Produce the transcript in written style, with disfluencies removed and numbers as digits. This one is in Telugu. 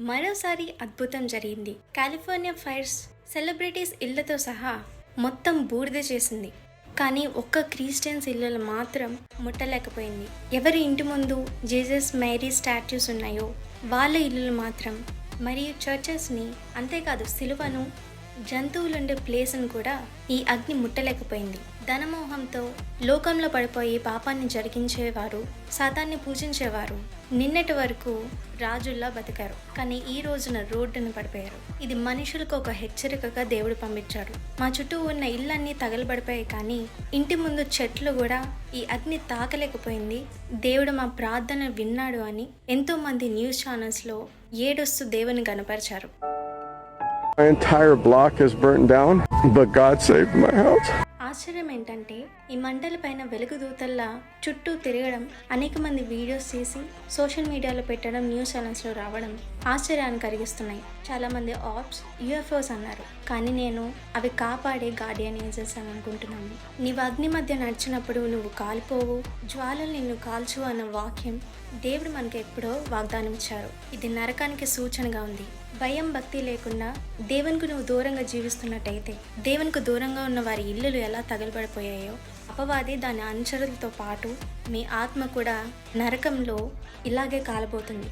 మరోసారి అద్భుతం జరిగింది. కాలిఫోర్నియా ఫైర్స్ సెలబ్రిటీస్ ఇళ్లతో సహా మొత్తం బూడిద చేసింది. కానీ ఒక్క క్రిస్టియన్స్ ఇళ్ళలు మాత్రం ముట్టలేకపోయింది. ఎవరి ఇంటి ముందు జీసస్ మేరీ స్టాచ్యూస్ ఉన్నాయో వాళ్ళ ఇల్లులు మాత్రం, మరియు చర్చెస్ని, అంతేకాదు సిలువను, జంతువులుండే ప్లేస్ను కూడా ఈ అగ్ని ముట్టలేకపోయింది. ధనమోహంతో లోకంలో పడిపోయి పాపాన్ని జరిగించేవారు, సాతాన్ని పూజించేవారు నిన్నటి వరకు రాజుల్లా బతికారు. కానీ ఈ రోజున రోడ్డును పడిపోయారు. ఇది మనుషులకు ఒక హెచ్చరికగా దేవుడు పంపించాడు. మా చుట్టూ ఉన్న ఇళ్ళన్నీ తగలబడిపోయాయి, కానీ ఇంటి ముందు చెట్లు కూడా ఈ అగ్ని తాకలేకపోయింది. దేవుడు మా ప్రార్థన విన్నాడు అని ఎంతో మంది న్యూస్ ఛానల్స్లో ఏడుస్తూ దేవుని గనపరిచారు. My entire block is burnt down, but God saved my house. ఆశ్చర్యం ఏంటంటే ఈ మంటల పైన వెలుగు దూతల్లా చుట్టూ తిరగడం, అనేక మంది వీడియోస్ చేసి సోషల్ మీడియాలో పెట్టడం, న్యూస్ ఛానల్స్లో రావడం ఆశ్చర్యాన్ని కలిగిస్తున్నాయి. చాలా మంది ఆప్స్ యూఎఫ్ఓస్ అన్నారు, కానీ నేను అవి కాపాడే గార్డియన్ ఏంజెల్స్ అని అనుకుంటున్నాను. నీవు అగ్ని మధ్య నడిచినప్పుడు నువ్వు కాలిపోవు, జ్వాలలు నిన్ను కాల్చు అన్న వాక్యం దేవుడు మనకి ఎప్పుడో వాగ్దానం ఇచ్చారు. ఇది నరకానికి సూచనగా ఉంది. భయం భక్తి లేకుండా దేవునికి నువ్వు దూరంగా జీవిస్తున్నట్టయితే, దేవునికి దూరంగా ఉన్న వారి ఇల్లులు ఎలా తగలబడిపోయాయో, అపవాది దాని అనుచరులతో పాటు మీ ఆత్మ కూడా నరకంలో ఇలాగే కాలబోతుంది.